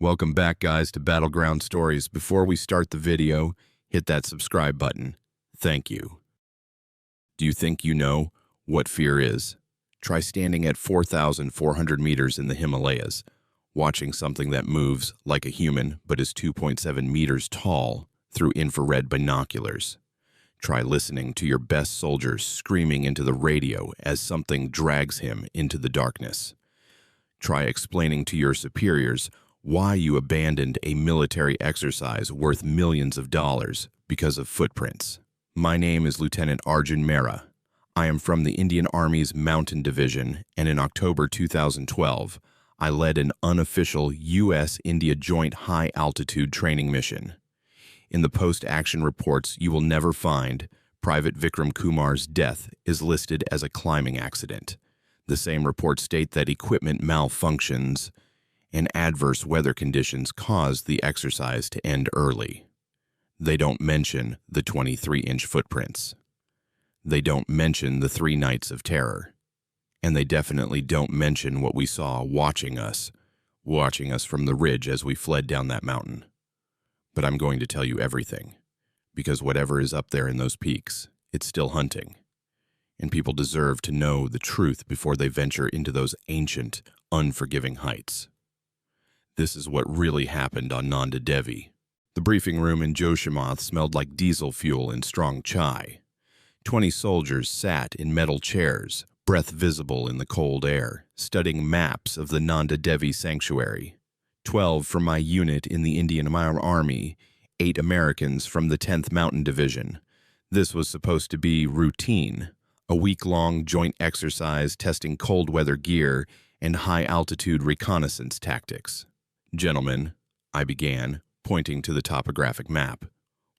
Welcome back, guys, to Battleground Stories. Before we start the video, hit that subscribe button. Thank you. Do you think you know what fear is? Try standing at 4,400 meters in the Himalayas, watching something that moves like a human but is 2.7 meters tall through infrared binoculars. Try listening to your best soldier screaming into the radio as something drags him into the darkness. Try explaining to your superiors why you abandoned a military exercise worth millions of dollars because of footprints. My name is Lieutenant Arjun Mehra. I am from the Indian Army's Mountain Division, and in October 2012, I led an unofficial U.S.-India joint high-altitude training mission. In the post-action reports you will never find, Private Vikram Kumar's death is listed as a climbing accident. The same reports state that equipment malfunctions and adverse weather conditions caused the exercise to end early. They don't mention the 23-inch footprints. They don't mention the 3 nights of terror. And they definitely don't mention what we saw watching us from the ridge as we fled down that mountain. But I'm going to tell you everything, because whatever is up there in those peaks, it's still hunting. And people deserve to know the truth before they venture into those ancient, unforgiving heights. This is what really happened on Nanda Devi. The briefing room in Joshimath smelled like diesel fuel and strong chai. 20 soldiers sat in metal chairs, breath visible in the cold air, studying maps of the Nanda Devi sanctuary. 12 from my unit in the Indian Army, 8 Americans from the 10th Mountain Division. This was supposed to be routine, a week-long joint exercise testing cold weather gear and high-altitude reconnaissance tactics. Gentlemen, I began, pointing to the topographic map.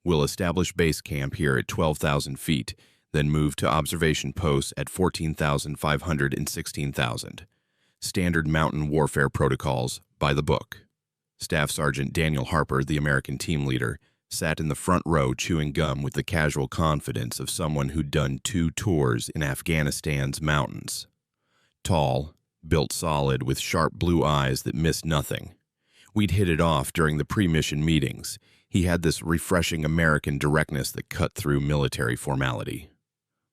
We'll establish base camp here at 12,000 feet, then move to observation posts at 14,500 and 16,000. Standard mountain warfare protocols by the book. Staff Sergeant Daniel Harper, the American team leader, sat in the front row chewing gum with the casual confidence of someone who'd done 2 tours in Afghanistan's mountains. Tall, built solid with sharp blue eyes that missed nothing. We'd hit it off during the pre-mission meetings. He had this refreshing American directness that cut through military formality.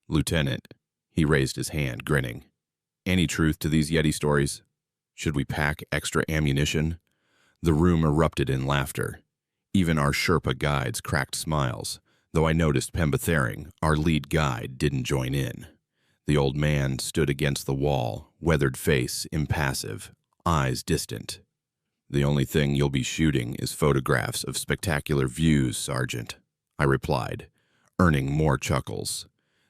Lieutenant, he raised his hand, grinning. Any truth to these Yeti stories? Should we pack extra ammunition? The room erupted in laughter. Even our Sherpa guides cracked smiles, though I noticed Pemba Thering, our lead guide, didn't join in. The old man stood against the wall, weathered face impassive, eyes distant. The only thing you'll be shooting is photographs of spectacular views, Sergeant, I replied, earning more chuckles.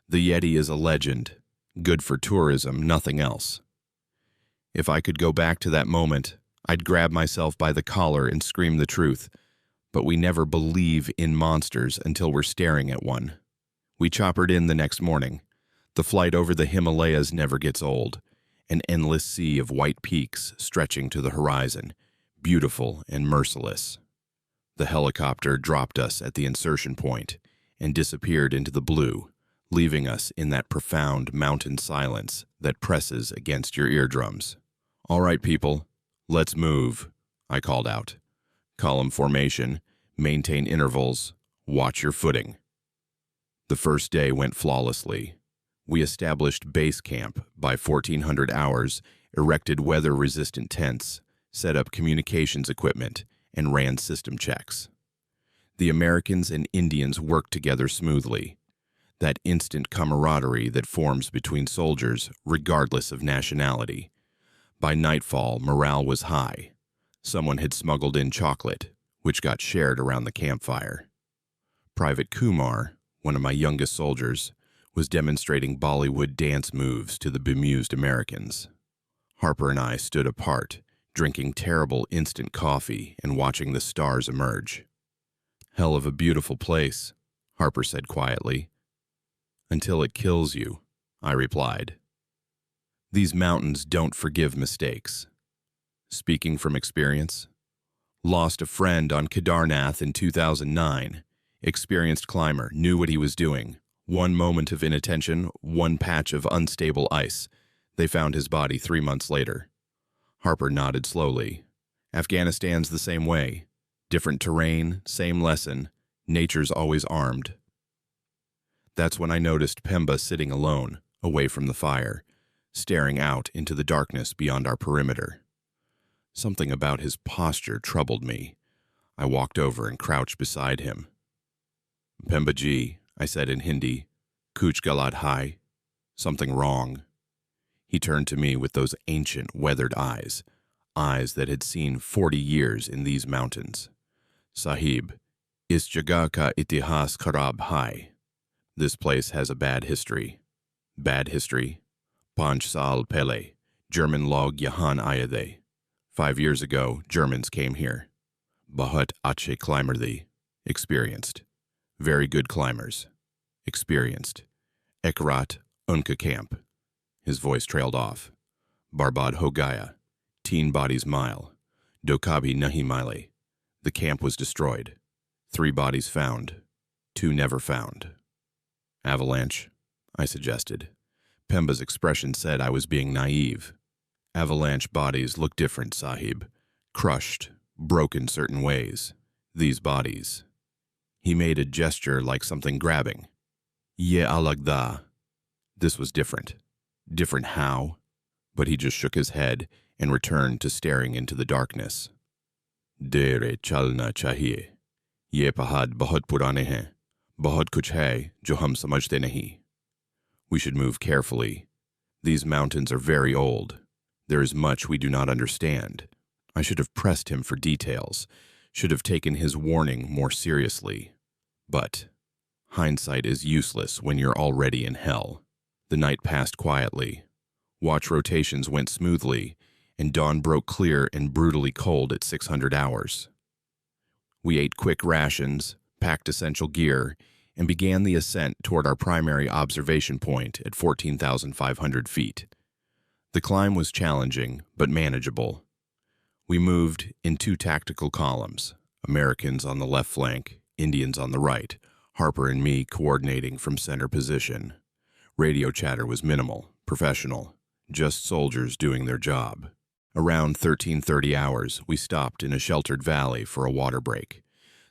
The Yeti is a legend, good for tourism, nothing else. If I could go back to that moment, I'd grab myself by the collar and scream the truth, but we never believe in monsters until we're staring at one. We choppered in the next morning. The flight over the Himalayas never gets old, an endless sea of white peaks stretching to the horizon, beautiful and merciless. The helicopter dropped us at the insertion point and disappeared into the blue, leaving us in that profound mountain silence that presses against your eardrums. All right, people, let's move, I called out. Column formation, maintain intervals, watch your footing. The first day went flawlessly. We established base camp by 1400 hours, erected weather-resistant tents, set up communications equipment, and ran system checks. The Americans and Indians worked together smoothly. That instant camaraderie that forms between soldiers, regardless of nationality. By nightfall, morale was high. Someone had smuggled in chocolate, which got shared around the campfire. Private Kumar, one of my youngest soldiers, was demonstrating Bollywood dance moves to the bemused Americans. Harper and I stood apart, drinking terrible instant coffee and watching the stars emerge. Hell of a beautiful place, Harper said quietly. Until it kills you, I replied. These mountains don't forgive mistakes. Speaking from experience, lost a friend on Kedarnath in 2009. Experienced climber, knew what he was doing. One moment of inattention, one patch of unstable ice. They found his body 3 months later. Harper nodded slowly. Afghanistan's the same way. Different terrain, same lesson. Nature's always armed. That's when I noticed Pemba sitting alone, away from the fire, staring out into the darkness beyond our perimeter. Something about his posture troubled me. I walked over and crouched beside him. "Pemba ji," I said in Hindi, "Kuch galat hai." Something wrong. He turned to me with those ancient, weathered eyes that had seen 40 years in these mountains. "Sahib, is jagah ka itihas kharab hai." This place has a bad history. Bad history? Panch saal pehle, German log yahan ayade. 5 years ago, Germans came here. Bahut ache climber the. Experienced. Very good climbers. Experienced. Ekrat, unka camp. His voice trailed off. Barbad ho gaya. Teen bodies mile. Dokabhi nahi mile. The camp was destroyed. 3 bodies found. 2 never found. Avalanche, I suggested. Pemba's expression said I was being naive. Avalanche bodies look different, Sahib. Crushed, broken certain ways. These bodies. He made a gesture like something grabbing. Ye alagda. This was different. Different how? But he just shook his head and returned to staring into the darkness. Dere chalna chahiye. Ye pahad bahut purane hain. Bahut kuch hai jo hum samajhte nahi. We should move carefully. These mountains are very old. There is much we do not understand. I should have pressed him for details, should have taken his warning more seriously. But hindsight is useless when you're already in hell. The night passed quietly. Watch rotations went smoothly, and dawn broke clear and brutally cold at 600 hours. We ate quick rations, packed essential gear, and began the ascent toward our primary observation point at 14,500 feet. The climb was challenging, but manageable. We moved in 2 tactical columns, Americans on the left flank, Indians on the right, Harper and me coordinating from center position. Radio chatter was minimal, professional, just soldiers doing their job. Around 1330 hours, we stopped in a sheltered valley for a water break.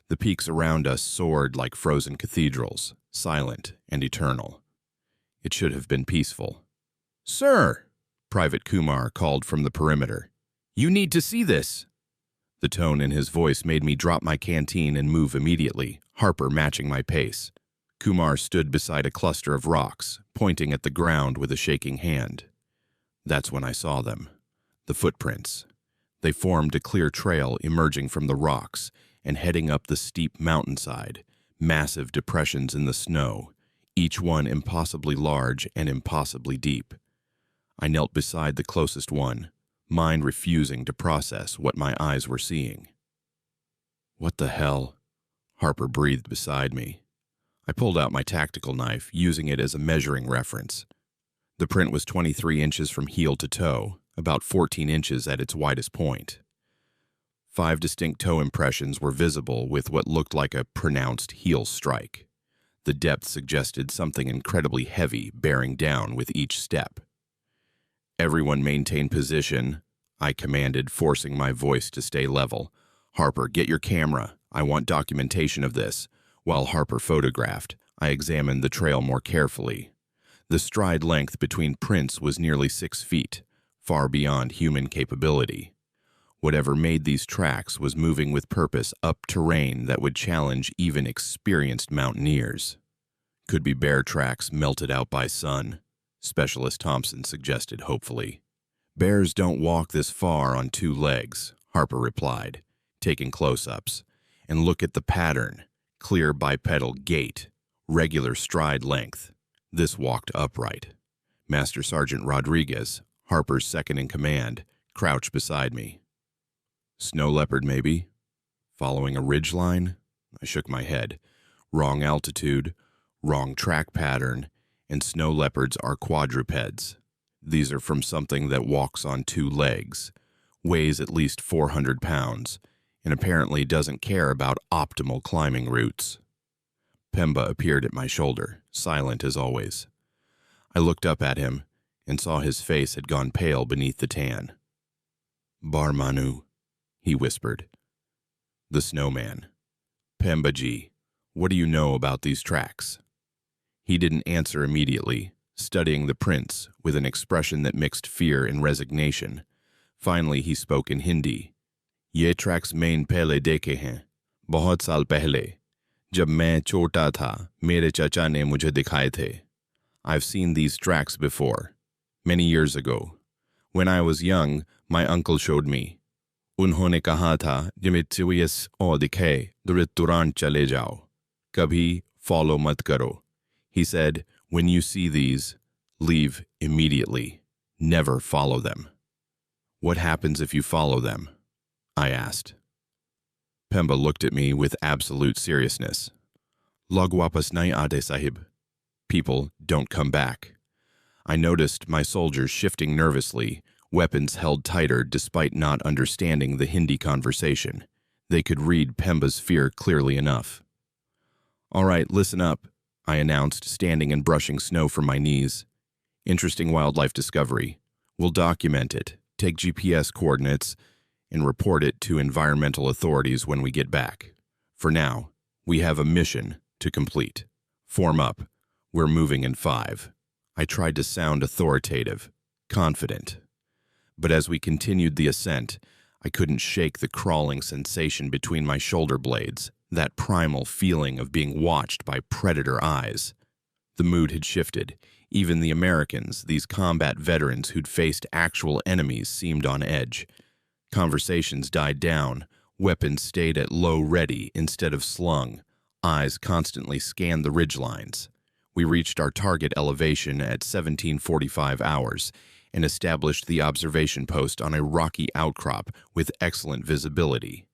The peaks around us soared like frozen cathedrals, silent and eternal. It should have been peaceful. "Sir!" Private Kumar called from the perimeter. "You need to see this." The tone in his voice made me drop my canteen and move immediately, Harper matching my pace. Kumar stood beside a cluster of rocks, pointing at the ground with a shaking hand. That's when I saw them. The footprints. They formed a clear trail emerging from the rocks and heading up the steep mountainside, massive depressions in the snow, each one impossibly large and impossibly deep. I knelt beside the closest one, mind refusing to process what my eyes were seeing. "What the hell?" Harper breathed beside me. I pulled out my tactical knife, using it as a measuring reference. The print was 23 inches from heel to toe, about 14 inches at its widest point. 5 distinct toe impressions were visible with what looked like a pronounced heel strike. The depth suggested something incredibly heavy bearing down with each step. "Everyone maintain position," I commanded, forcing my voice to stay level. "Harper, get your camera. I want documentation of this." While Harper photographed, I examined the trail more carefully. The stride length between prints was nearly 6 feet, far beyond human capability. Whatever made these tracks was moving with purpose up terrain that would challenge even experienced mountaineers. "Could be bear tracks melted out by sun," Specialist Thompson suggested hopefully. "Bears don't walk this far on 2 legs, Harper replied, taking close-ups. "And look at the pattern. Clear bipedal gait, regular stride length. This walked upright." Master Sergeant Rodriguez, Harper's second-in-command, crouched beside me. "Snow leopard, maybe? Following a ridge line?" I shook my head. "Wrong altitude, wrong track pattern, and snow leopards are quadrupeds. These are from something that walks on 2 legs, weighs at least 400 pounds, and apparently doesn't care about optimal climbing routes." Pemba appeared at my shoulder, silent as always. I looked up at him and saw his face had gone pale beneath the tan. "Bar Manu," he whispered. The snowman. Pembaji, what do you know about these tracks? He didn't answer immediately, studying the prints with an expression that mixed fear and resignation. Finally, he spoke in Hindi. Ye tracks main pehle dekhe hain, bahut saal pehle. Jab main chota tha, mere chacha ne mujhe dikhaye the. I've seen these tracks before, many years ago. When I was young, my uncle showed me. Unhone kaha tha, jame tiyas aur dikhe, dur turant chale jao. Kabhi follow mat karo. He said, when you see these, leave immediately. Never follow them. What happens if you follow them? I asked. Pemba looked at me with absolute seriousness. Log wapas nahi aate sahib. People don't come back. I noticed my soldiers shifting nervously, weapons held tighter despite not understanding the Hindi conversation. They could read Pemba's fear clearly enough. All right, listen up, I announced, standing and brushing snow from my knees. Interesting wildlife discovery. We'll document it, take GPS coordinates, and report it to environmental authorities when we get back. For now, we have a mission to complete. Form up. We're moving in 5. I tried to sound authoritative, confident. But as we continued the ascent, I couldn't shake the crawling sensation between my shoulder blades, that primal feeling of being watched by predator eyes. The mood had shifted. Even the Americans, these combat veterans who'd faced actual enemies, seemed on edge. Conversations died down. Weapons stayed at low ready instead of slung. Eyes constantly scanned the ridgelines. We reached our target elevation at 1745 hours and established the observation post on a rocky outcrop with excellent visibility.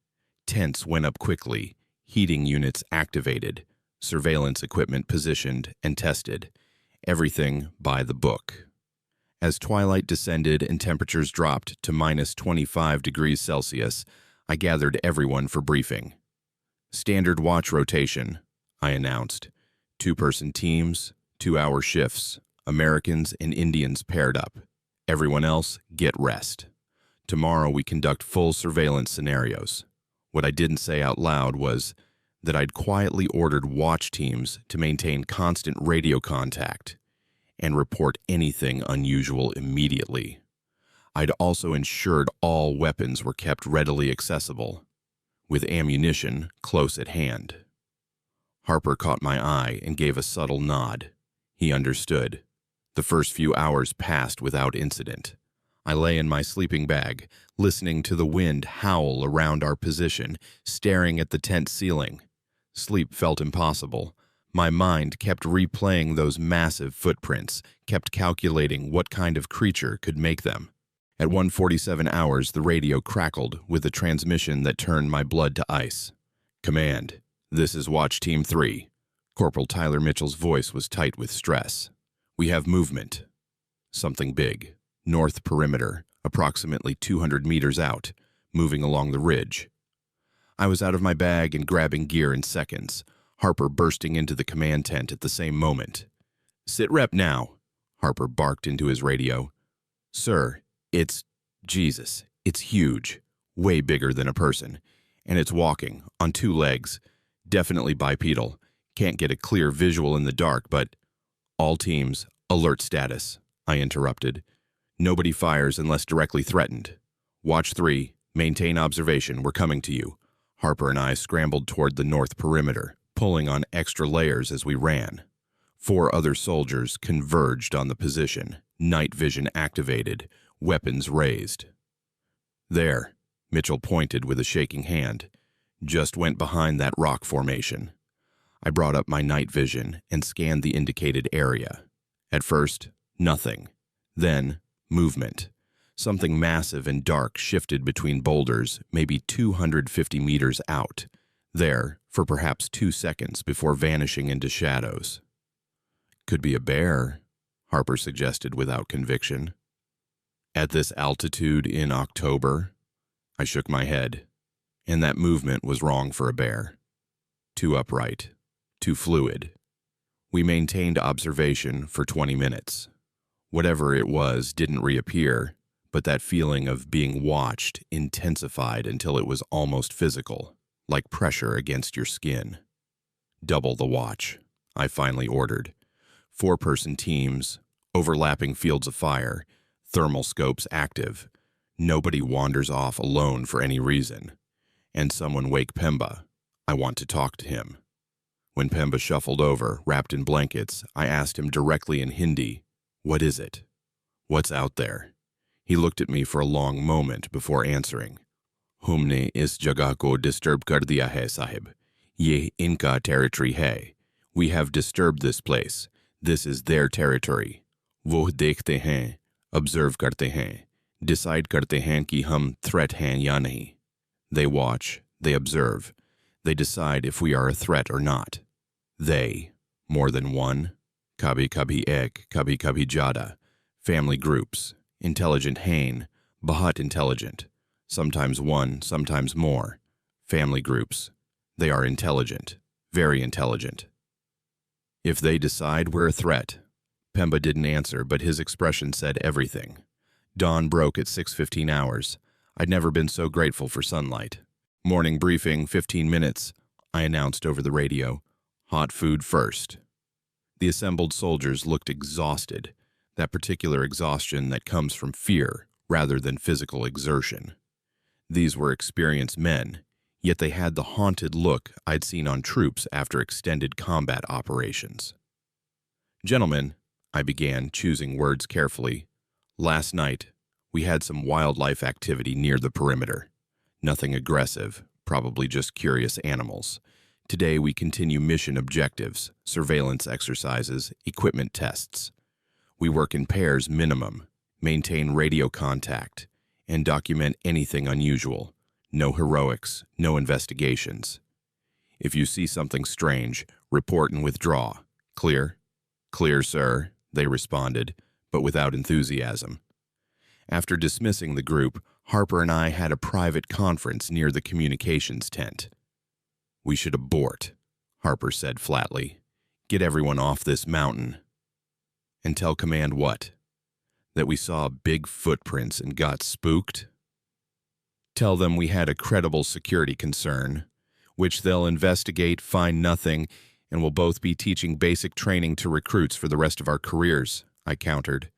Tents went up quickly, heating units activated, surveillance equipment positioned and tested. Everything by the book. As twilight descended and temperatures dropped to minus 25 degrees Celsius, I gathered everyone for briefing. Standard watch rotation, I announced. 2-person teams, 2-hour shifts, Americans and Indians paired up. Everyone else, get rest. Tomorrow we conduct full surveillance scenarios. What I didn't say out loud was that I'd quietly ordered watch teams to maintain constant radio contact and report anything unusual immediately. I'd also ensured all weapons were kept readily accessible, with ammunition close at hand. Harper caught my eye and gave a subtle nod. He understood. The first few hours passed without incident. I lay in my sleeping bag, listening to the wind howl around our position, staring at the tent ceiling. Sleep felt impossible. My mind kept replaying those massive footprints, kept calculating what kind of creature could make them. At 1:47 hours, the radio crackled with a transmission that turned my blood to ice. Command, this is Watch Team 3. Corporal Tyler Mitchell's voice was tight with stress. We have movement. Something big. North perimeter, approximately 200 meters out, moving along the ridge. I was out of my bag and grabbing gear in seconds, Harper bursting into the command tent at the same moment. Sit rep now, Harper barked into his radio. Sir, Jesus, it's huge, way bigger than a person, and it's walking, on 2 legs, definitely bipedal. Can't get a clear visual in the dark, but... All teams, alert status, I interrupted. Nobody fires unless directly threatened. Watch 3, maintain observation, we're coming to you. Harper and I scrambled toward the north perimeter, pulling on extra layers as we ran. 4 other soldiers converged on the position, night vision activated, weapons raised. There, Mitchell pointed with a shaking hand. Just went behind that rock formation. I brought up my night vision and scanned the indicated area. At first, nothing. Then, movement. Something massive and dark shifted between boulders, maybe 250 meters out. There, for perhaps 2 seconds before vanishing into shadows. Could be a bear, Harper suggested without conviction. At this altitude in October, I shook my head, and that movement was wrong for a bear. Too upright, too fluid. We maintained observation for 20 minutes. Whatever it was didn't reappear, but that feeling of being watched intensified until it was almost physical, like pressure against your skin. Double the watch, I finally ordered. 4-person teams, overlapping fields of fire, thermal scopes active. Nobody wanders off alone for any reason. And someone wake Pemba. I want to talk to him. When Pemba shuffled over, wrapped in blankets, I asked him directly in Hindi, "What is it? What's out there?" He looked at me for a long moment before answering. "Humne is jagah ko disturb kar diya hai, sahib. Ye inka territory hai. We have disturbed this place. This is their territory. Woh dekhte hain, observe karte hain, decide karte hain ki hum threat hain ya nahi." They watch, they observe, they decide if we are a threat or not. They, more than one, kabhi ek, kabhi jada, family groups, intelligent hain, bahat intelligent, sometimes one, sometimes more, family groups. They are intelligent, very intelligent. If they decide we're a threat. Pemba didn't answer, but his expression said everything. Dawn broke at 6:15 hours. I'd never been so grateful for sunlight. Morning briefing, 15 minutes, I announced over the radio. Hot food first. The assembled soldiers looked exhausted, that particular exhaustion that comes from fear rather than physical exertion. These were experienced men, yet they had the haunted look I'd seen on troops after extended combat operations. "Gentlemen," I began, choosing words carefully, "last night, we had some wildlife activity near the perimeter. Nothing aggressive, probably just curious animals. Today we continue mission objectives, surveillance exercises, equipment tests. We work in pairs minimum, maintain radio contact, and document anything unusual. No heroics, no investigations. If you see something strange, report and withdraw. Clear?" "Clear, sir," they responded, but without enthusiasm. After dismissing the group, Harper and I had a private conference near the communications tent. "We should abort," Harper said flatly. "Get everyone off this mountain." "And tell command what? That we saw big footprints and got spooked?" "Tell them we had a credible security concern, which they'll investigate, find nothing, and we'll both be teaching basic training to recruits for the rest of our careers," I countered.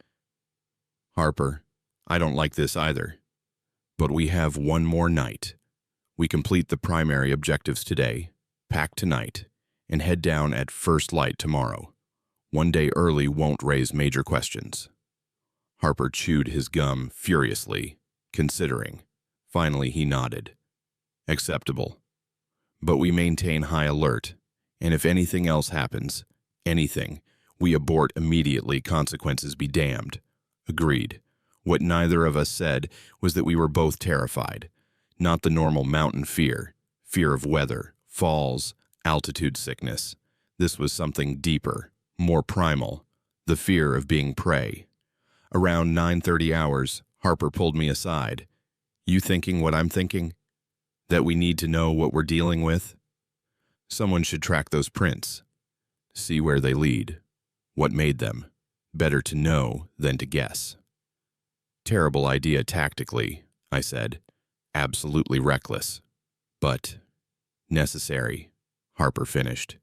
"Harper, I don't like this either. But we have one more night. We complete the primary objectives today, pack tonight, and head down at first light tomorrow. One day early won't raise major questions." Harper chewed his gum furiously, considering. Finally, he nodded. "Acceptable. But we maintain high alert, and if anything else happens, anything, we abort immediately, consequences be damned." Agreed. What neither of us said was that we were both terrified. Not the normal mountain fear, fear of weather, falls, altitude sickness. This was something deeper, more primal, the fear of being prey. Around 9:30 hours, Harper pulled me aside. "You thinking what I'm thinking? That we need to know what we're dealing with? Someone should track those prints. See where they lead. What made them? Better to know than to guess." "Terrible idea tactically," I said. "Absolutely reckless. But necessary," Harper finished.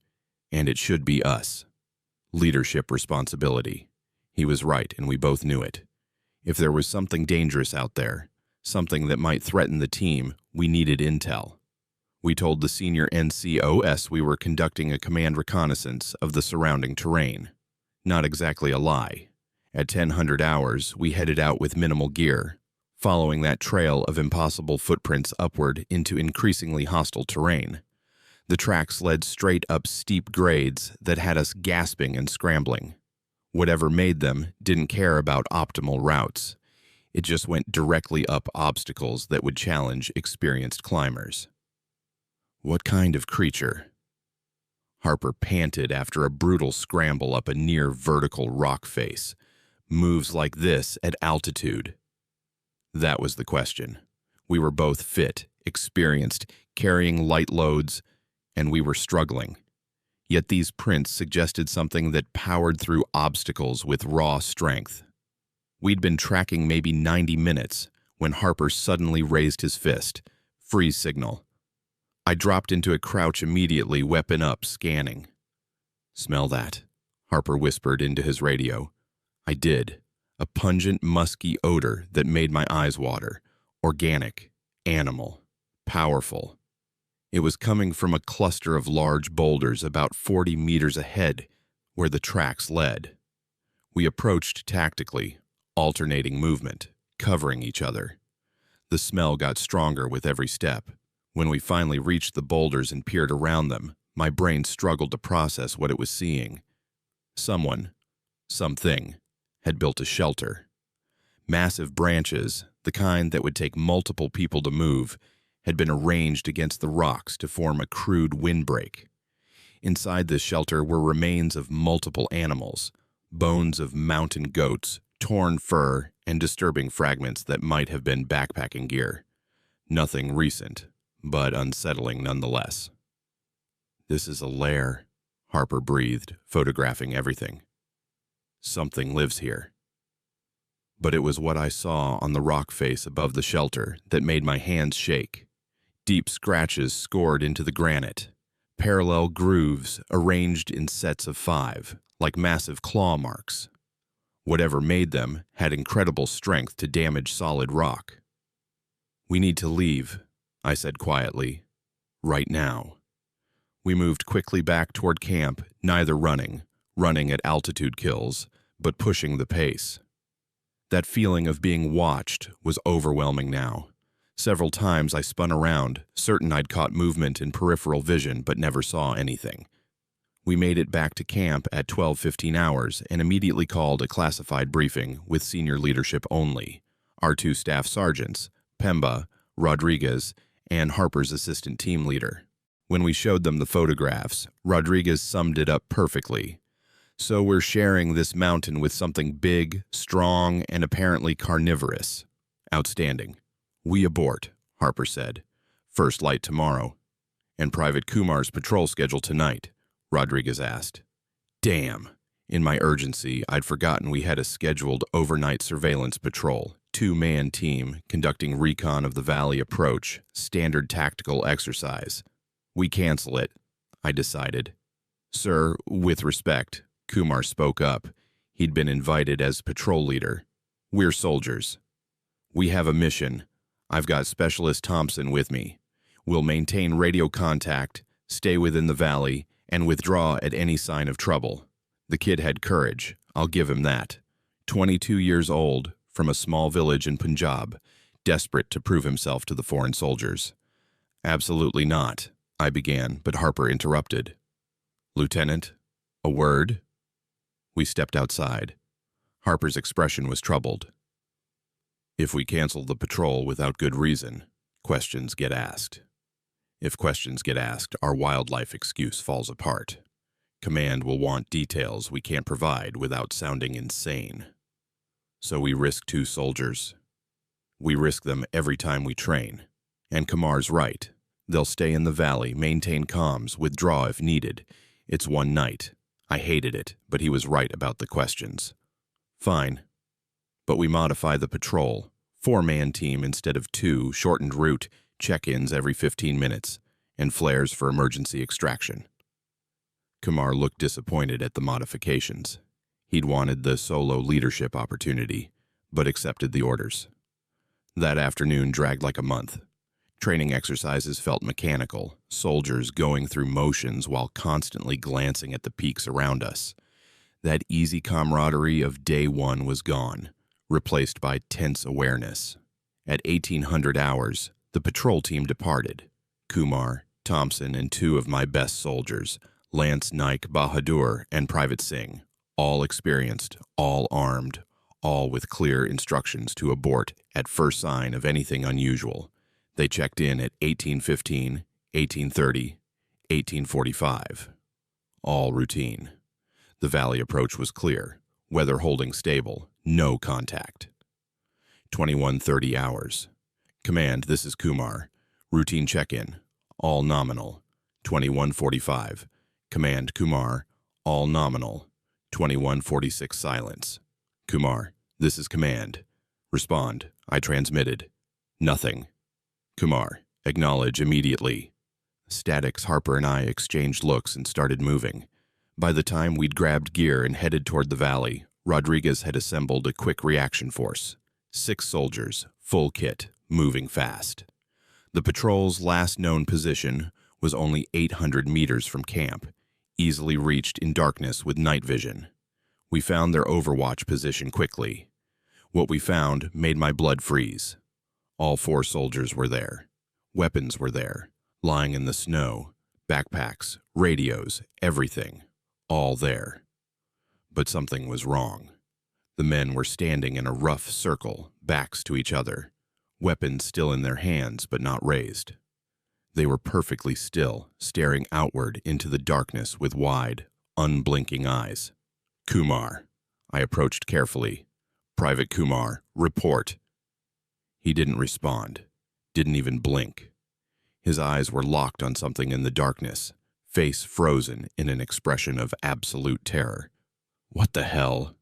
"And it should be us. Leadership responsibility." He was right, and we both knew it. If there was something dangerous out there, something that might threaten the team, we needed intel. We told the senior NCOS we were conducting a command reconnaissance of the surrounding terrain. Not exactly a lie. At 1000 hours, we headed out with minimal gear, following that trail of impossible footprints upward into increasingly hostile terrain. The tracks led straight up steep grades that had us gasping and scrambling. Whatever made them didn't care about optimal routes. It just went directly up obstacles that would challenge experienced climbers. "What kind of creature?" Harper panted after a brutal scramble up a near vertical rock face. "Moves like this at altitude." That was the question. We were both fit, experienced, carrying light loads, and we were struggling. Yet these prints suggested something that powered through obstacles with raw strength. We'd been tracking maybe 90 minutes when Harper suddenly raised his fist. Freeze signal. I dropped into a crouch immediately, weapon up, scanning. "Smell that," Harper whispered into his radio. I did. A pungent, musky odor that made my eyes water. Organic, animal, powerful. It was coming from a cluster of large boulders about 40 meters ahead, where the tracks led. We approached tactically, alternating movement, covering each other. The smell got stronger with every step. When we finally reached the boulders and peered around them, my brain struggled to process what it was seeing. Someone, something, had built a shelter. Massive branches, the kind that would take multiple people to move, had been arranged against the rocks to form a crude windbreak. Inside this shelter were remains of multiple animals, bones of mountain goats, torn fur, and disturbing fragments that might have been backpacking gear. Nothing recent, but unsettling nonetheless. "This is a lair," Harper breathed, photographing everything. "Something lives here." But it was what I saw on the rock face above the shelter that made my hands shake. Deep scratches scored into the granite, parallel grooves arranged in sets of 5, like massive claw marks. Whatever made them had incredible strength to damage solid rock. "We need to leave," I said quietly. "Right now." We moved quickly back toward camp, neither running at altitude kills, but pushing the pace. That feeling of being watched was overwhelming now. Several times I spun around, certain I'd caught movement in peripheral vision, but never saw anything. We made it back to camp at 12:15 hours and immediately called a classified briefing with senior leadership only, our 2 staff sergeants, Pemba, Rodriguez, and Harper's assistant team leader. When we showed them the photographs, Rodriguez summed it up perfectly. "So we're sharing this mountain with something big, strong, and apparently carnivorous. Outstanding. We abort," Harper said. "First light tomorrow." "And Private Kumar's patrol schedule tonight?" Rodriguez asked. Damn. In my urgency, I'd forgotten we had a scheduled overnight surveillance patrol, 2-man team conducting recon of the valley approach, standard tactical exercise. "We cancel it," I decided. "Sir, with respect," Kumar spoke up. He'd been invited as patrol leader. "We're soldiers. We have a mission. I've got Specialist Thompson with me. We'll maintain radio contact, stay within the valley, and withdraw at any sign of trouble." The kid had courage, I'll give him that. 22 years old, from a small village in Punjab, desperate to prove himself to the foreign soldiers. "Absolutely not," I began, but Harper interrupted. "Lieutenant, a word?" We stepped outside. Harper's expression was troubled. "If we cancel the patrol without good reason, questions get asked. If questions get asked, our wildlife excuse falls apart. Command will want details we can't provide without sounding insane. So we risk 2 soldiers. We risk them every time we train. And Kumar's right. They'll stay in the valley, maintain comms, withdraw if needed. It's one night. I hated it, but he was right about the questions. Fine. But we modify the patrol. 4-man team instead of 2, shortened route, check-ins every 15 minutes, and flares for emergency extraction." Kumar looked disappointed at the modifications. He'd wanted the solo leadership opportunity, but accepted the orders. That afternoon dragged like a month. Training exercises felt mechanical, soldiers going through motions while constantly glancing at the peaks around us. That easy camaraderie of day 1 was gone, replaced by tense awareness. At 1800 hours, the patrol team departed. Kumar, Thompson, and 2 of my best soldiers, Lance Naik Bahadur and Private Singh, all experienced, all armed, all with clear instructions to abort at first sign of anything unusual. They checked in at 18:15, 18:30, 18:45. All routine. The valley approach was clear, weather holding stable, no contact. 21:30 hours. Command, this is Kumar. Routine check-in, all nominal. 21:45. Command, Kumar, all nominal. 21:46 silence. Kumar, This is command. Respond. I transmitted. Nothing. Kumar. Acknowledge immediately. Statics, Harper and I exchanged looks and started moving. By the time we'd grabbed gear and headed toward the valley, Rodriguez had assembled a quick reaction force. 6 soldiers, full kit, moving fast. The patrol's last known position was only 800 meters from camp, easily reached in darkness with night vision. We found their overwatch position quickly. What we found made my blood freeze. All 4 soldiers were there. Weapons were there, lying in the snow, backpacks, radios, everything, all there. But something was wrong. The men were standing in a rough circle, backs to each other, weapons still in their hands but not raised. They were perfectly still, staring outward into the darkness with wide, unblinking eyes. Kumar. I approached carefully. Private Kumar, report. He didn't respond, didn't even blink. His eyes were locked on something in the darkness, face frozen in an expression of absolute terror. What the hell?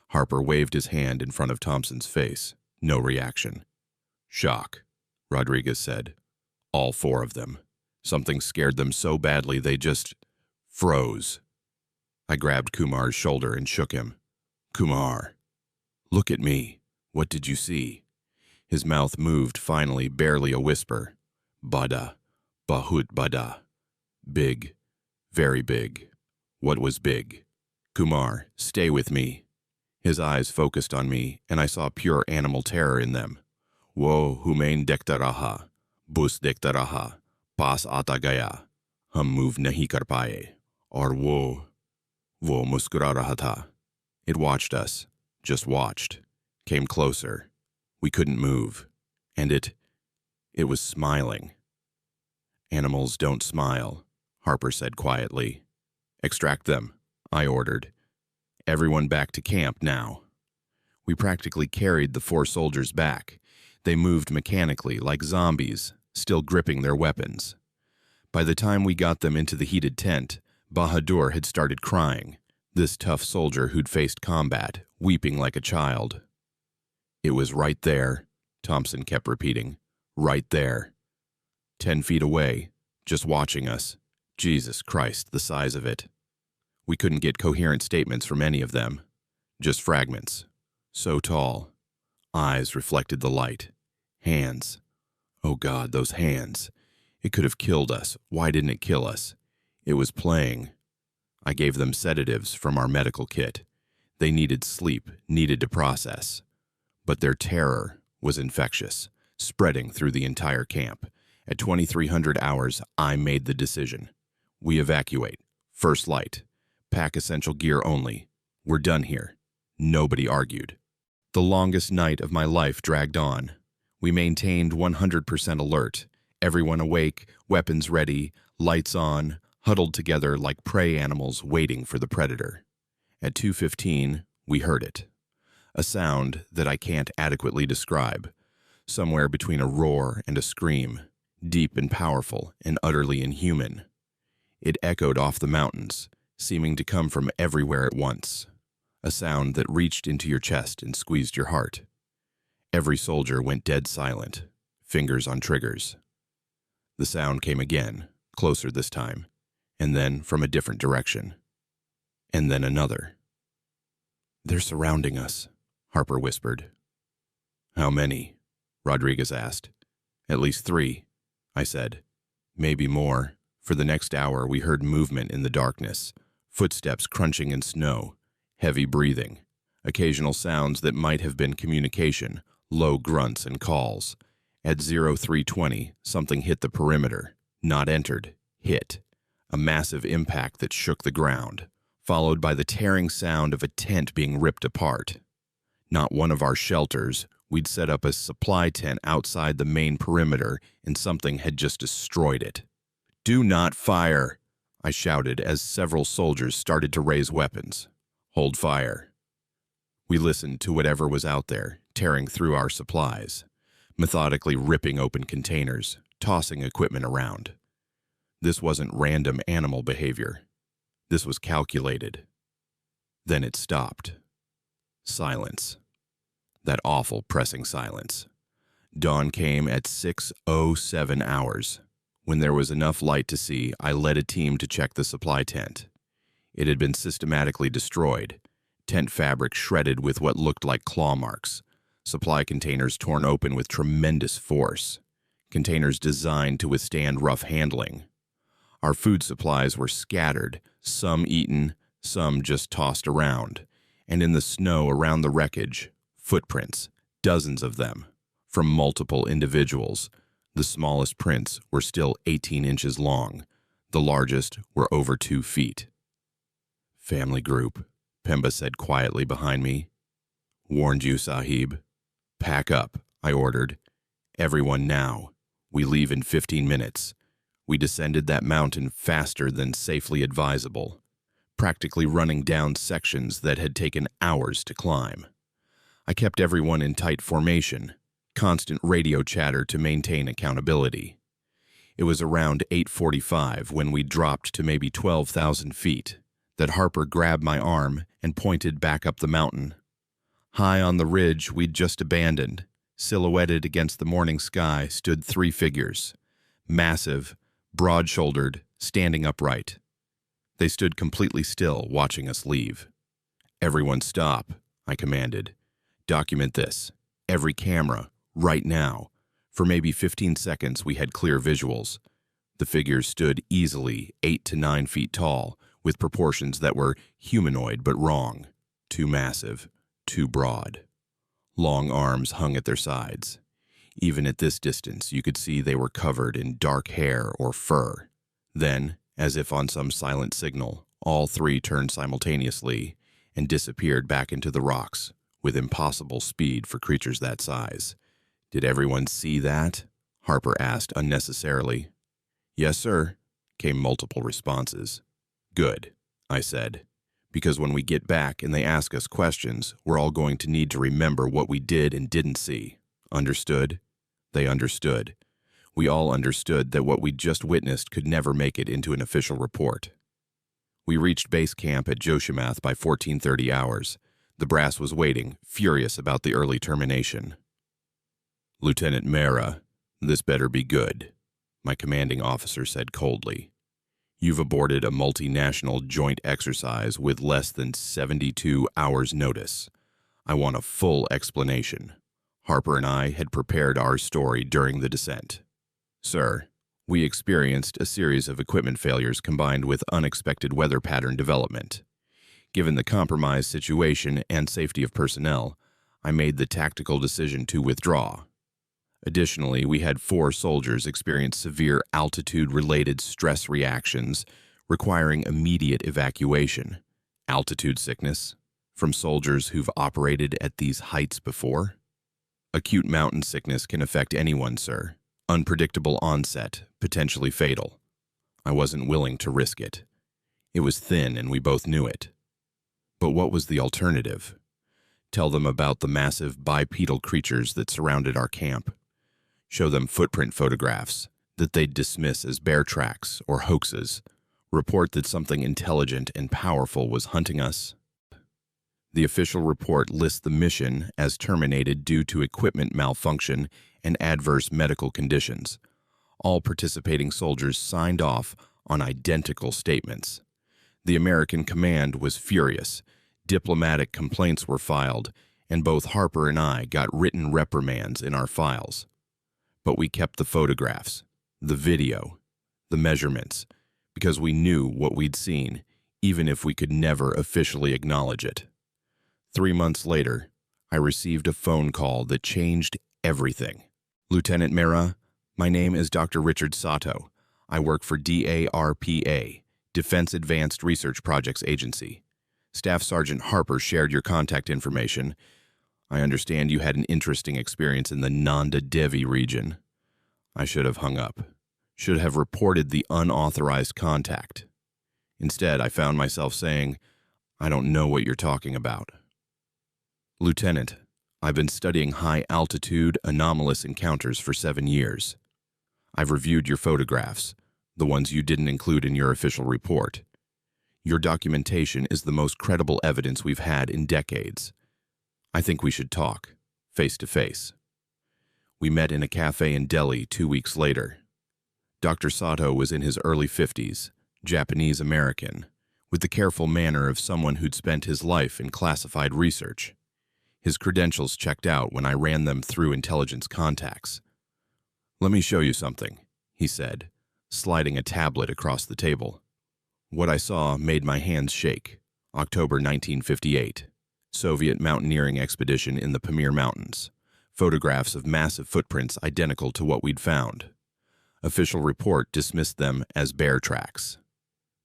Harper waved his hand in front of Thompson's face. No reaction. Shock, Rodriguez said. All 4 of them. Something scared them so badly they just froze. I grabbed Kumar's shoulder and shook him. Kumar, look at me. What did you see? His mouth moved finally, barely a whisper. Bada, bahut bada. Big, very big. What was big? Kumar, stay with me. His eyes focused on me, and I saw pure animal terror in them. Wo humain dekta raha, bus dekta raha, pas ata gaya, hum move nahi kar paaye, aur wo muskura raha tha. It watched us, just watched, came closer. We couldn't move, and it was smiling. Animals don't smile, Harper said quietly. Extract them, I ordered. Everyone back to camp now. We practically carried the 4 soldiers back. They moved mechanically, like zombies, still gripping their weapons. By the time we got them into the heated tent, Bahadur had started crying, this tough soldier who'd faced combat, weeping like a child. It was right there, Thompson kept repeating. Right there. 10 feet away, just watching us. Jesus Christ, the size of it. We couldn't get coherent statements from any of them. Just fragments. So tall. Eyes reflected the light. Hands. Oh God, those hands. It could have killed us. Why didn't it kill us? It was playing. I gave them sedatives from our medical kit. They needed sleep, needed to process. But their terror was infectious, spreading through the entire camp. At 2300 hours, I made the decision. We evacuate. First light. Pack essential gear only. We're done here. Nobody argued. The longest night of my life dragged on. We maintained 100% alert. Everyone awake, weapons ready, lights on, huddled together like prey animals waiting for the predator. At 2:15, we heard it. A sound that I can't adequately describe. Somewhere between a roar and a scream. Deep and powerful and utterly inhuman. It echoed off the mountains, seeming to come from everywhere at once. A sound that reached into your chest and squeezed your heart. Every soldier went dead silent, fingers on triggers. The sound came again, closer this time, and then from a different direction. And then another. They're surrounding us, Harper whispered. How many? Rodriguez asked. At least 3, I said. Maybe more. For the next hour, we heard movement in the darkness, footsteps crunching in snow, heavy breathing, occasional sounds that might have been communication, low grunts and calls. At 0320, something hit the perimeter, not entered, hit. A massive impact that shook the ground, followed by the tearing sound of a tent being ripped apart. Not one of our shelters. We'd set up a supply tent outside the main perimeter, and something had just destroyed it. Do not fire, I shouted as several soldiers started to raise weapons. Hold fire. We listened to whatever was out there, tearing through our supplies, methodically ripping open containers, tossing equipment around. This wasn't random animal behavior. This was calculated. Then it stopped. Silence. That awful pressing silence. Dawn came at 6:07 hours. When there was enough light to see, I led a team to check the supply tent. It had been systematically destroyed, tent fabric shredded with what looked like claw marks, supply containers torn open with tremendous force, containers designed to withstand rough handling. Our food supplies were scattered, some eaten, some just tossed around, and in the snow around the wreckage, footprints, dozens of them, from multiple individuals. The smallest prints were still 18 inches long. The largest were over 2 feet. "Family group," Pemba said quietly behind me. "Warned you, Sahib." "Pack up," I ordered. "Everyone now. We leave in 15 minutes. We descended that mountain faster than safely advisable, practically running down sections that had taken hours to climb. I kept everyone in tight formation, constant radio chatter to maintain accountability. It was around 8:45 when we dropped to maybe 12,000 feet that Harper grabbed my arm and pointed back up the mountain. High on the ridge we'd just abandoned, silhouetted against the morning sky, stood 3 figures, massive, broad-shouldered, standing upright. They stood completely still, watching us leave. "Everyone stop," I commanded. "Document this. Every camera, right now." For maybe 15 seconds we had clear visuals. The figures stood easily 8 to 9 feet tall, with proportions that were humanoid but wrong. Too massive, too broad. Long arms hung at their sides. Even at this distance, you could see they were covered in dark hair or fur. Then, as if on some silent signal, all 3 turned simultaneously and disappeared back into the rocks with impossible speed for creatures that size. "Did everyone see that?" Harper asked unnecessarily. "Yes, sir," came multiple responses. "Good," I said, "because when we get back and they ask us questions, we're all going to need to remember what we did and didn't see. Understood?" They understood. We all understood that what we'd just witnessed could never make it into an official report. We reached base camp at Joshimath by 14:30 hours. The brass was waiting, furious about the early termination. "Lieutenant Mera, this better be good," my commanding officer said coldly. "You've aborted a multinational joint exercise with less than 72 hours' notice. I want a full explanation." Harper and I had prepared our story during the descent. "Sir, we experienced a series of equipment failures combined with unexpected weather pattern development. Given the compromised situation and safety of personnel, I made the tactical decision to withdraw. Additionally, we had 4 soldiers experience severe altitude-related stress reactions requiring immediate evacuation. Altitude sickness from soldiers who've operated at these heights before? Acute mountain sickness can affect anyone, sir. Unpredictable onset, potentially fatal. I wasn't willing to risk it. It was thin and we both knew it. But what was the alternative? Tell them about the massive bipedal creatures that surrounded our camp. Show them footprint photographs that they'd dismiss as bear tracks or hoaxes. Report that something intelligent and powerful was hunting us. The official report lists the mission as terminated due to equipment malfunction and adverse medical conditions. All participating soldiers signed off on identical statements. The American command was furious. Diplomatic complaints were filed, and both Harper and I got written reprimands in our files. But we kept the photographs, the video, the measurements, because we knew what we'd seen, even if we could never officially acknowledge it. 3 months later, I received a phone call that changed everything. "Lieutenant Mera, my name is Dr. Richard Sato. I work for DARPA, Defense Advanced Research Projects Agency. Staff Sergeant Harper shared your contact information. I understand you had an interesting experience in the Nanda Devi region." I should have hung up. Should have reported the unauthorized contact. Instead, I found myself saying, "I don't know what you're talking about." "Lieutenant, I've been studying high-altitude, anomalous encounters for 7 years. I've reviewed your photographs, the ones you didn't include in your official report. Your documentation is the most credible evidence we've had in decades. I think we should talk, face to face. We met in a cafe in Delhi 2 weeks later. Dr. Sato was in his early 50s, Japanese-American, with the careful manner of someone who'd spent his life in classified research. His credentials checked out when I ran them through intelligence contacts. "Let me show you something," he said, sliding a tablet across the table. What I saw made my hands shake. October 1958. Soviet mountaineering expedition in the Pamir Mountains. Photographs of massive footprints identical to what we'd found. Official report dismissed them as bear tracks.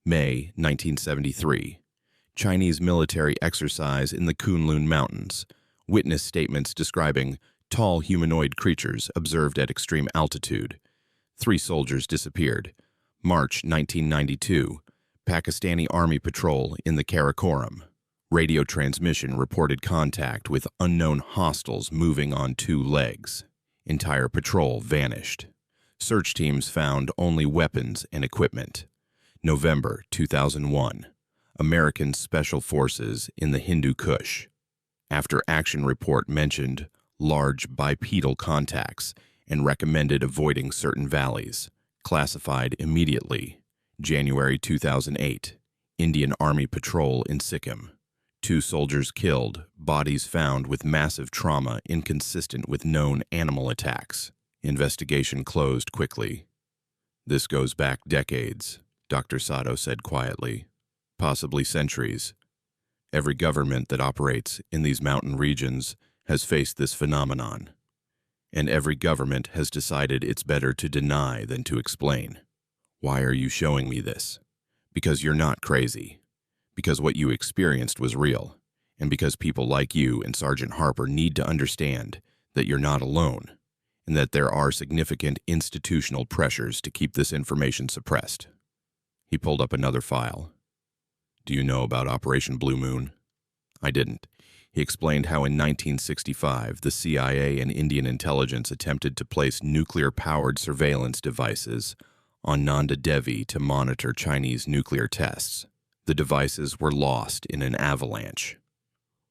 May 1973. Chinese military exercise in the Kunlun Mountains. Witness statements describing tall humanoid creatures observed at extreme altitude. 3 soldiers disappeared. March 1992. Pakistani Army patrol in the Karakoram. Radio transmission reported contact with unknown hostiles moving on 2 legs. Entire patrol vanished. Search teams found only weapons and equipment. November 2001. American Special Forces in the Hindu Kush. After action report mentioned large bipedal contacts and recommended avoiding certain valleys. Classified immediately. January 2008. Indian Army patrol in Sikkim. 2 soldiers killed, bodies found with massive trauma inconsistent with known animal attacks. Investigation closed quickly. "This goes back decades," Dr. Sato said quietly. "Possibly centuries. Every government that operates in these mountain regions has faced this phenomenon. And every government has decided it's better to deny than to explain. Why are you showing me this? Because you're not crazy. Because what you experienced was real. And because people like you and Sergeant Harper need to understand that you're not alone, and that there are significant institutional pressures to keep this information suppressed." He pulled up another file. "Do you know about Operation Blue Moon?" I didn't. He explained how in 1965, the CIA and Indian intelligence attempted to place nuclear-powered surveillance devices on Nanda Devi to monitor Chinese nuclear tests. The devices were lost in an avalanche.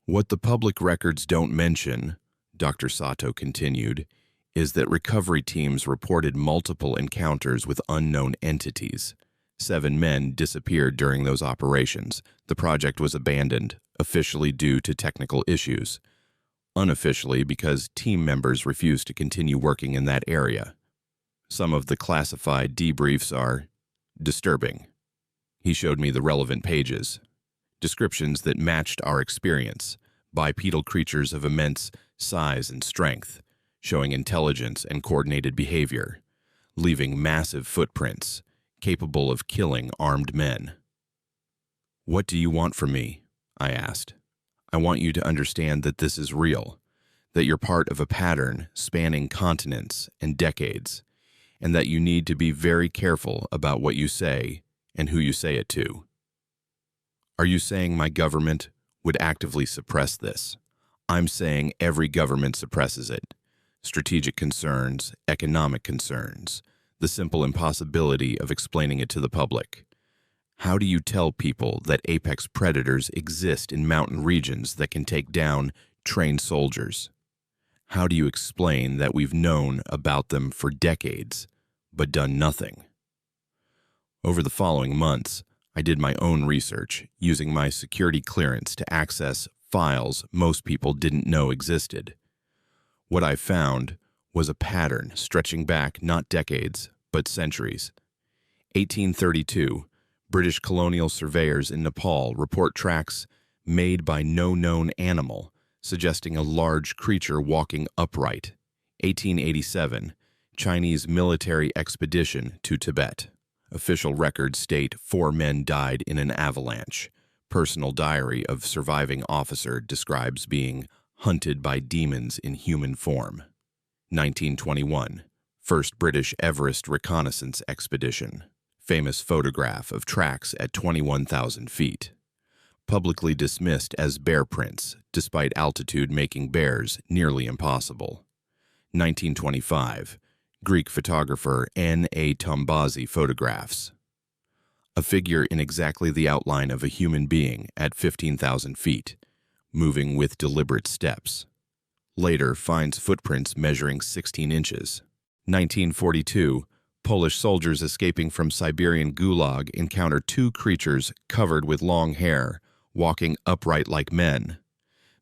"What the public records don't mention," Dr. Sato continued, "is that recovery teams reported multiple encounters with unknown entities. 7 men disappeared during those operations. The project was abandoned, officially due to technical issues. Unofficially because team members refused to continue working in that area. Some of the classified debriefs are disturbing." He showed me the relevant pages. Descriptions that matched our experience. Bipedal creatures of immense size and strength, showing intelligence and coordinated behavior, leaving massive footprints, capable of killing armed men. "What do you want from me?" I asked. "I want you to understand that this is real, that you're part of a pattern spanning continents and decades, and that you need to be very careful about what you say and who you say it to." "Are you saying my government would actively suppress this?" "I'm saying every government suppresses it. Strategic concerns, economic concerns, the simple impossibility of explaining it to the public. How do you tell people that apex predators exist in mountain regions that can take down trained soldiers? How do you explain that we've known about them for decades, but done nothing?" Over the following months, I did my own research, using my security clearance to access files most people didn't know existed. What I found was a pattern stretching back not decades, but centuries. 1832, British colonial surveyors in Nepal report tracks made by no known animal, suggesting a large creature walking upright. 1887, Chinese military expedition to Tibet. Official records state 4 men died in an avalanche. Personal diary of surviving officer describes being hunted by demons in human form. 1921, first British Everest reconnaissance expedition. Famous photograph of tracks at 21,000 feet. Publicly dismissed as bear prints, despite altitude making bears nearly impossible. 1925, Greek photographer N.A. Tombazi photographs. A figure in exactly the outline of a human being at 15,000 feet, moving with deliberate steps. Later finds footprints measuring 16 inches. 1942, Polish soldiers escaping from Siberian gulag encounter two creatures covered with long hair, walking upright like men.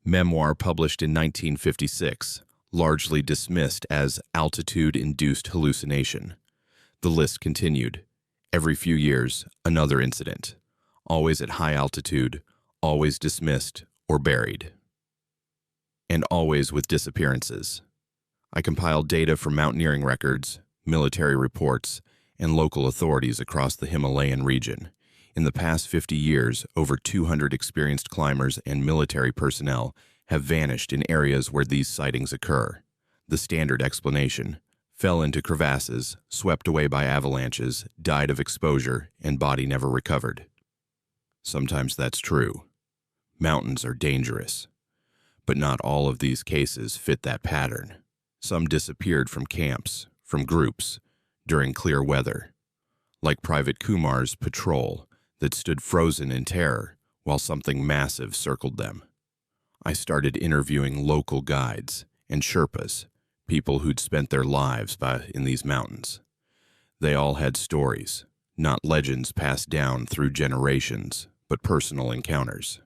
Memoir published in 1956, largely dismissed as altitude-induced hallucination. The list continued. Every few years, another incident. Always at high altitude, always dismissed or buried. And always with disappearances. I compiled data from mountaineering records, military reports, and local authorities across the Himalayan region. In the past 50 years, over 200 experienced climbers and military personnel have vanished in areas where these sightings occur. The standard explanation: fell into crevasses, swept away by avalanches, died of exposure, and body never recovered. Sometimes that's true. Mountains are dangerous. But not all of these cases fit that pattern. Some disappeared from camps, from groups, during clear weather. Like Private Kumar's patrol that stood frozen in terror while something massive circled them. I started interviewing local guides and Sherpas, people who'd spent their lives in these mountains. They all had stories, not legends passed down through generations, but personal encounters.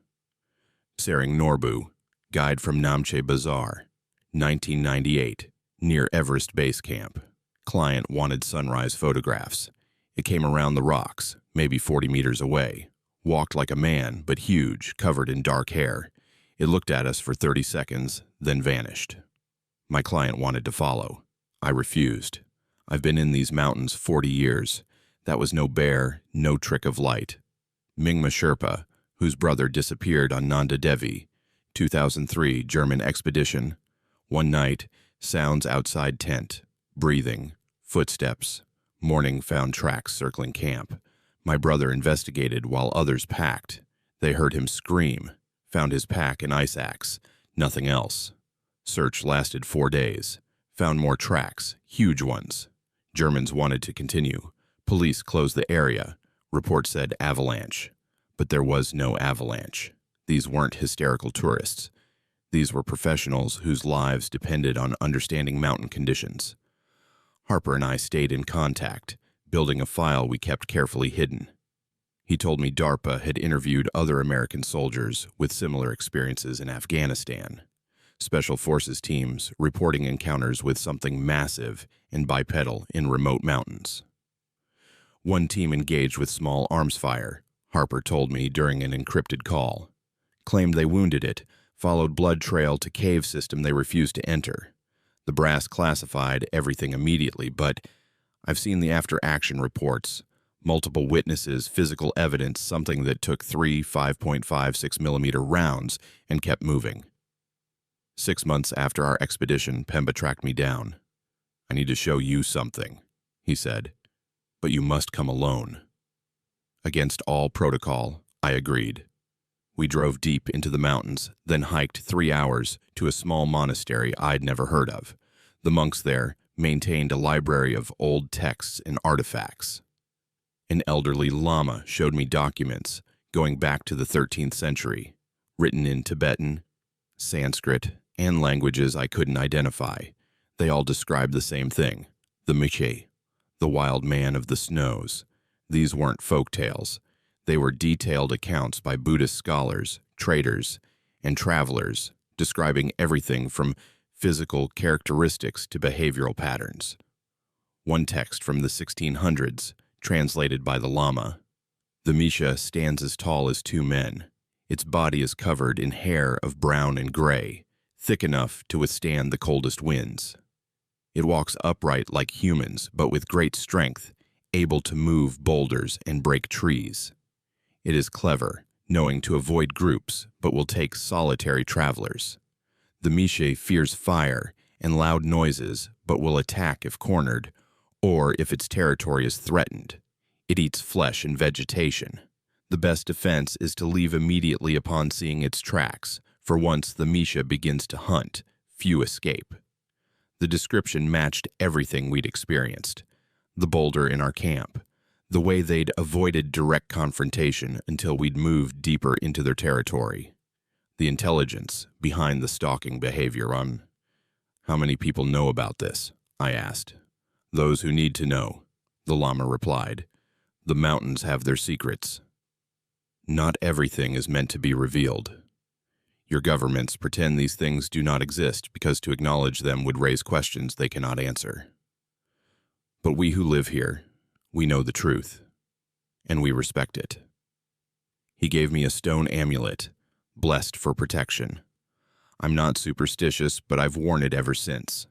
Sering Norbu, guide from Namche Bazaar, 1998, near Everest Base Camp. Client wanted sunrise photographs. It came around the rocks, maybe 40 meters away. Walked like a man, but huge, covered in dark hair. It looked at us for 30 seconds, then vanished. My client wanted to follow. I refused. I've been in these mountains 40 years. That was no bear, no trick of light. Mingma Sherpa, whose brother disappeared on Nanda Devi, 2003 German expedition. One night, sounds outside tent, breathing, footsteps. Morning found tracks circling camp. My brother investigated while others packed. They heard him scream, found his pack and ice axe, nothing else. Search lasted 4 days. Found more tracks, huge ones. Germans wanted to continue. Police closed the area. Report said avalanche. But there was no avalanche. These weren't hysterical tourists. These were professionals whose lives depended on understanding mountain conditions. Harper and I stayed in contact, building a file we kept carefully hidden. He told me DARPA had interviewed other American soldiers with similar experiences in Afghanistan. Special Forces teams reporting encounters with something massive and bipedal in remote mountains. One team engaged with small arms fire, Harper told me during an encrypted call. Claimed they wounded it, followed blood trail to cave system they refused to enter. The brass classified everything immediately, but I've seen the after-action reports, multiple witnesses, physical evidence, something that took 3 5.56 millimeter rounds and kept moving. 6 months after our expedition, Pemba tracked me down. I need to show you something, he said, but you must come alone. Against all protocol, I agreed. We drove deep into the mountains, then hiked 3 hours to a small monastery I'd never heard of. The monks there maintained a library of old texts and artifacts. An elderly lama showed me documents going back to the 13th century, written in Tibetan, Sanskrit, and languages I couldn't identify. They all described the same thing: the Miche, the wild man of the snows. These weren't folk tales. They were detailed accounts by Buddhist scholars, traders, and travelers, describing everything from physical characteristics to behavioral patterns. One text from the 1600s, translated by the Lama. The Misha stands as tall as 2 men. Its body is covered in hair of brown and gray, thick enough to withstand the coldest winds. It walks upright like humans, but with great strength, able to move boulders and break trees. It is clever, knowing to avoid groups, but will take solitary travelers. The Mishe fears fire and loud noises, but will attack if cornered, or if its territory is threatened. It eats flesh and vegetation. The best defense is to leave immediately upon seeing its tracks, for once the Misha begins to hunt, few escape. The description matched everything we'd experienced. The boulder in our camp, the way they'd avoided direct confrontation until we'd moved deeper into their territory, the intelligence behind the stalking behavior on How many people know about this? I asked. Those who need to know, the Lama replied. The mountains have their secrets. Not everything is meant to be revealed. Your governments pretend these things do not exist because to acknowledge them would raise questions they cannot answer. But we who live here, we know the truth, and we respect it. He gave me a stone amulet, blessed for protection. I'm not superstitious, but I've worn it ever since.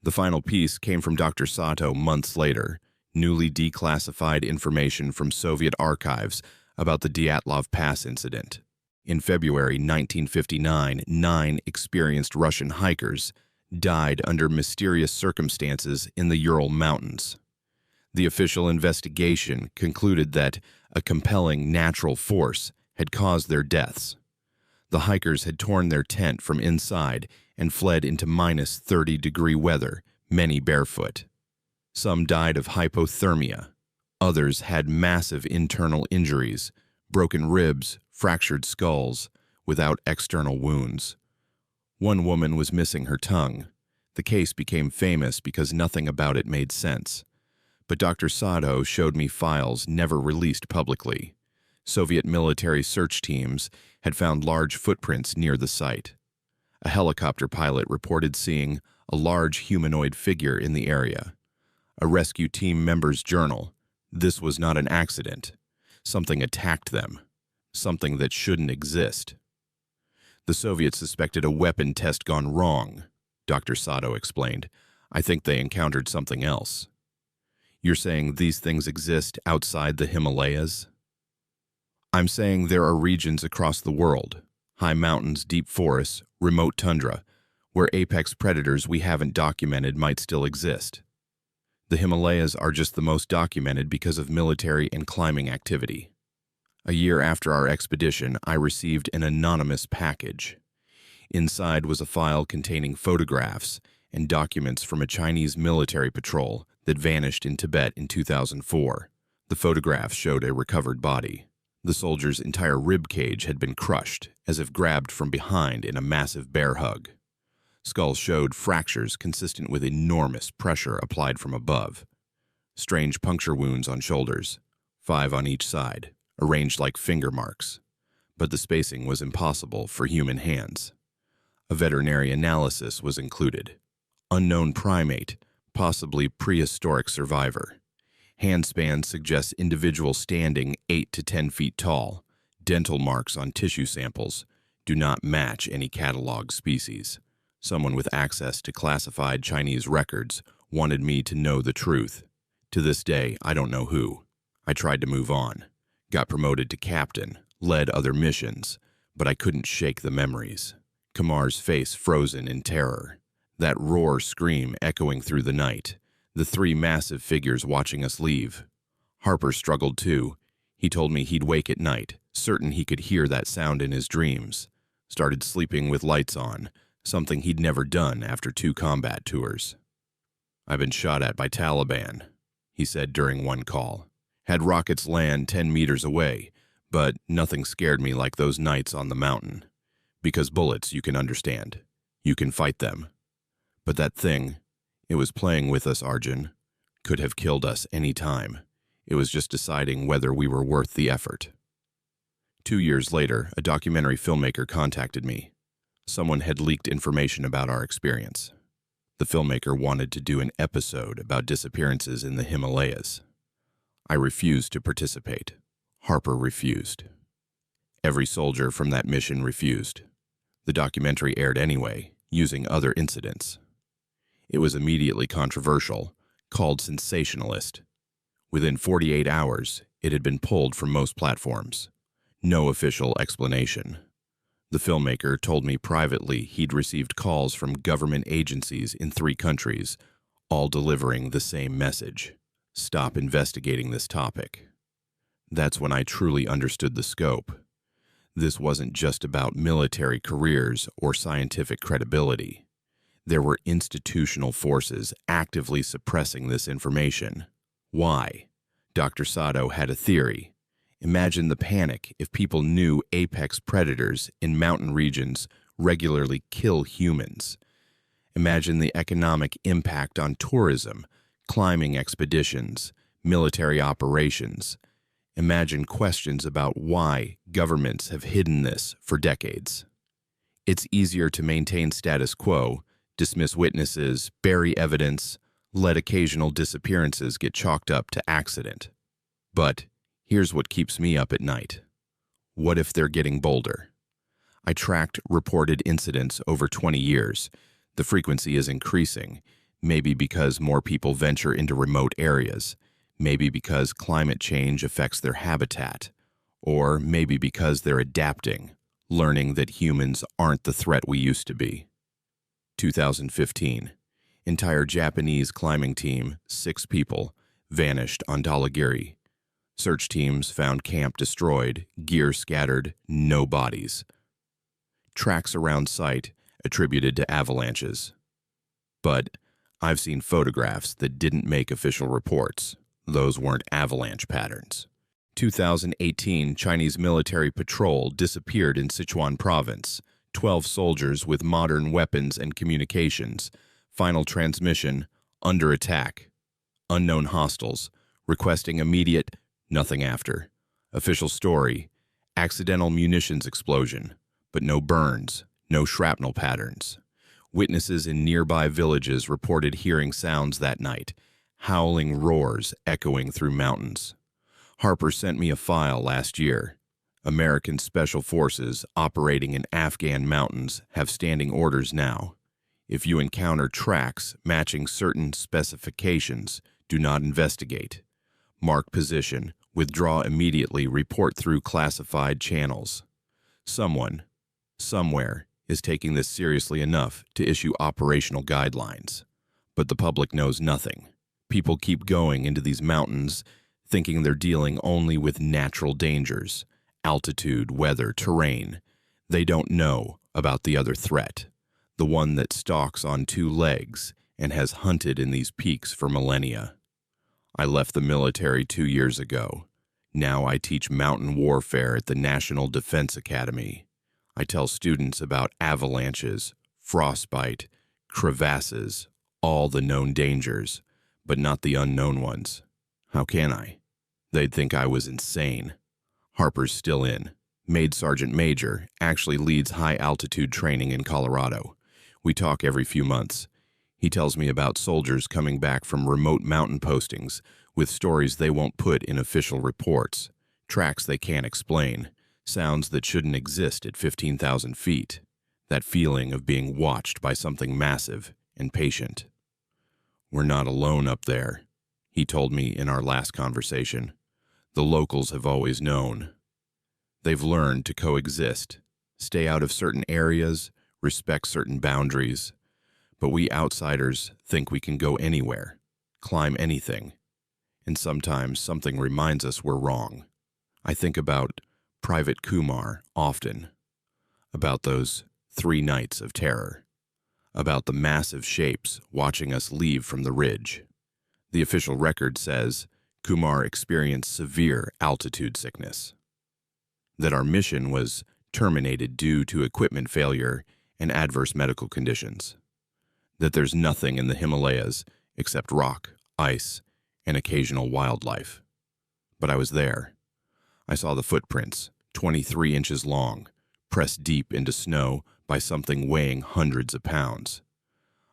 The final piece came from Dr. Sato months later, newly declassified information from Soviet archives about the Dyatlov Pass incident. In February 1959, 9 experienced Russian hikers died under mysterious circumstances in the Ural Mountains. The official investigation concluded that a compelling natural force had caused their deaths. The hikers had torn their tent from inside and fled into -30-degree weather, many barefoot. Some died of hypothermia. Others had massive internal injuries, broken ribs, fractured skulls, without external wounds. One woman was missing her tongue. The case became famous because nothing about it made sense. But Dr. Sato showed me files never released publicly. Soviet military search teams had found large footprints near the site. A helicopter pilot reported seeing a large humanoid figure in the area. A rescue team member's journal. This was not an accident. Something attacked them. Something that shouldn't exist. The Soviets suspected a weapon test gone wrong, Dr. Sato explained. I think they encountered something else. You're saying these things exist outside the Himalayas? I'm saying there are regions across the world, high mountains, deep forests, remote tundra, where apex predators we haven't documented might still exist. The Himalayas are just the most documented because of military and climbing activity. A year after our expedition, I received an anonymous package. Inside was a file containing photographs and documents from a Chinese military patrol that vanished in Tibet in 2004. The photographs showed a recovered body. The soldier's entire rib cage had been crushed, as if grabbed from behind in a massive bear hug. Skulls showed fractures consistent with enormous pressure applied from above. Strange puncture wounds on shoulders, 5 on each side, arranged like finger marks. But the spacing was impossible for human hands. A veterinary analysis was included. Unknown primate, possibly prehistoric survivor. Handspan suggests individual standing 8 to 10 feet tall. Dental marks on tissue samples do not match any cataloged species. Someone with access to classified Chinese records wanted me to know the truth. To this day, I don't know who. I tried to move on. Got promoted to captain, led other missions, but I couldn't shake the memories. Kamar's face frozen in terror. That roar scream echoing through the night. The 3 massive figures watching us leave. Harper struggled too. He told me he'd wake at night, certain he could hear that sound in his dreams. Started sleeping with lights on, something he'd never done after 2 combat tours. I've been shot at by Taliban, he said during one call. Had rockets land 10 meters away, but nothing scared me like those nights on the mountain. Because bullets, you can understand. You can fight them. But that thing, it was playing with us, Arjun. Could have killed us any time. It was just deciding whether we were worth the effort. 2 years later, a documentary filmmaker contacted me. Someone had leaked information about our experience. The filmmaker wanted to do an episode about disappearances in the Himalayas. I refused to participate. Harper refused. Every soldier from that mission refused. The documentary aired anyway, using other incidents. It was immediately controversial, called sensationalist. Within 48 hours, it had been pulled from most platforms. No official explanation. The filmmaker told me privately he'd received calls from government agencies in 3 countries, all delivering the same message. Stop investigating this topic. That's when I truly understood the scope. This wasn't just about military careers or scientific credibility. There were institutional forces actively suppressing this information. Why? Dr. Sato had a theory. Imagine the panic if people knew apex predators in mountain regions regularly kill humans. Imagine the economic impact on tourism, climbing expeditions, military operations. Imagine questions about why governments have hidden this for decades. It's easier to maintain status quo, dismiss witnesses, bury evidence, let occasional disappearances get chalked up to accident. But here's what keeps me up at night. What if they're getting bolder? I tracked reported incidents over 20 years. The frequency is increasing, maybe because more people venture into remote areas, maybe because climate change affects their habitat, or maybe because they're adapting, learning that humans aren't the threat we used to be. 2015. Entire Japanese climbing team, 6 people, vanished on Dhaulagiri. Search teams found camp destroyed, gear scattered, no bodies. Tracks around site attributed to avalanches. But I've seen photographs that didn't make official reports. Those weren't avalanche patterns. 2018 Chinese military patrol disappeared in Sichuan province. 12 soldiers with modern weapons and communications. Final transmission, under attack. Unknown hostiles, requesting immediate, nothing after. Official story, accidental munitions explosion, but no burns, no shrapnel patterns. Witnesses in nearby villages reported hearing sounds that night, howling roars echoing through mountains. Harper sent me a file last year. American Special Forces operating in Afghan mountains have standing orders now. If you encounter tracks matching certain specifications, do not investigate. Mark position, withdraw immediately, report through classified channels. Someone, somewhere, is taking this seriously enough to issue operational guidelines. But the public knows nothing. People keep going into these mountains, thinking they're dealing only with natural dangers, altitude, weather, terrain. They don't know about the other threat, the one that stalks on 2 legs and has hunted in these peaks for millennia. I left the military 2 years ago. Now I teach mountain warfare at the National Defense Academy. I tell students about avalanches, frostbite, crevasses, all the known dangers, but not the unknown ones. How can I? They'd think I was insane. Harper's still in. Made Sergeant Major, actually leads high-altitude training in Colorado. We talk every few months. He tells me about soldiers coming back from remote mountain postings with stories they won't put in official reports, tracks they can't explain, sounds that shouldn't exist at 15,000 feet. That feeling of being watched by something massive and patient. We're not alone up there, he told me in our last conversation. The locals have always known. They've learned to coexist, stay out of certain areas, respect certain boundaries. But we outsiders think we can go anywhere, climb anything. And sometimes something reminds us we're wrong. I think about Private Kumar often, about those 3 nights of terror, about the massive shapes watching us leave from the ridge. The official record says Kumar experienced severe altitude sickness, that our mission was terminated due to equipment failure and adverse medical conditions, that there's nothing in the Himalayas except rock, ice, and occasional wildlife. But I was there. I saw the footprints, 23 inches long, pressed deep into snow by something weighing hundreds of pounds.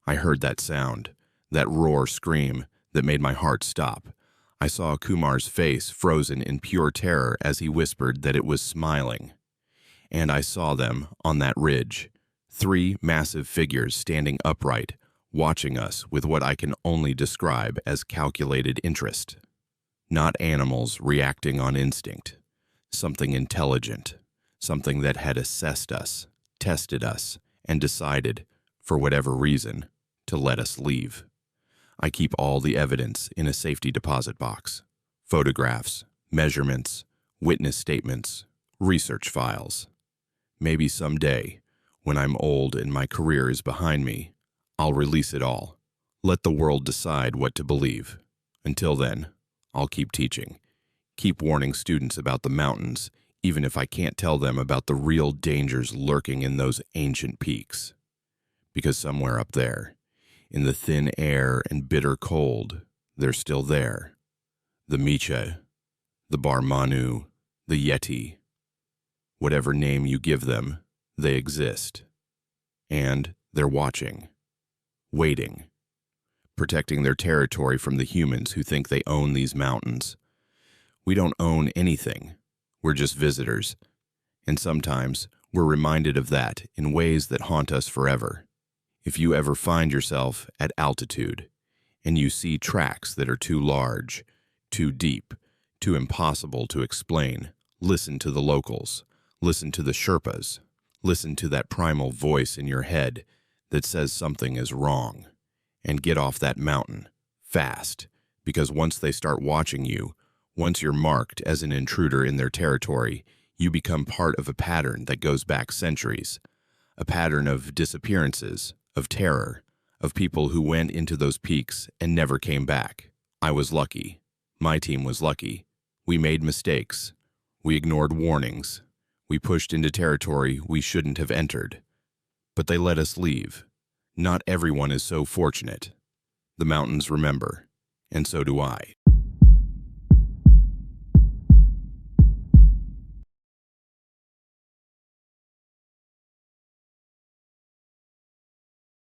I heard that sound, that roar scream that made my heart stop. I saw Kumar's face frozen in pure terror as he whispered that it was smiling. And I saw them on that ridge, 3 massive figures standing upright, watching us with what I can only describe as calculated interest. Not animals reacting on instinct. Something intelligent, something that had assessed us, tested us, and decided, for whatever reason, to let us leave. I keep all the evidence in a safety deposit box. Photographs, measurements, witness statements, research files. Maybe someday, when I'm old and my career is behind me, I'll release it all. Let the world decide what to believe. Until then, I'll keep teaching. Keep warning students about the mountains, even if I can't tell them about the real dangers lurking in those ancient peaks. Because somewhere up there, In the thin air and bitter cold, they're still there. The Miche, the Barmanu, the Yeti. Whatever name you give them, they exist. And they're watching, waiting, protecting their territory from the humans who think they own these mountains. We don't own anything. We're just visitors. And sometimes we're reminded of that in ways that haunt us forever. If you ever find yourself at altitude and you see tracks that are too large, too deep, too impossible to explain, listen to the locals, listen to the Sherpas, listen to that primal voice in your head that says something is wrong, and get off that mountain, fast, because once they start watching you, once you're marked as an intruder in their territory, you become part of a pattern that goes back centuries, a pattern of disappearances, of terror, of people who went into those peaks and never came back. I was lucky. My team was lucky. We made mistakes. We ignored warnings. We pushed into territory we shouldn't have entered. But they let us leave. Not everyone is so fortunate. The mountains remember, and so do I.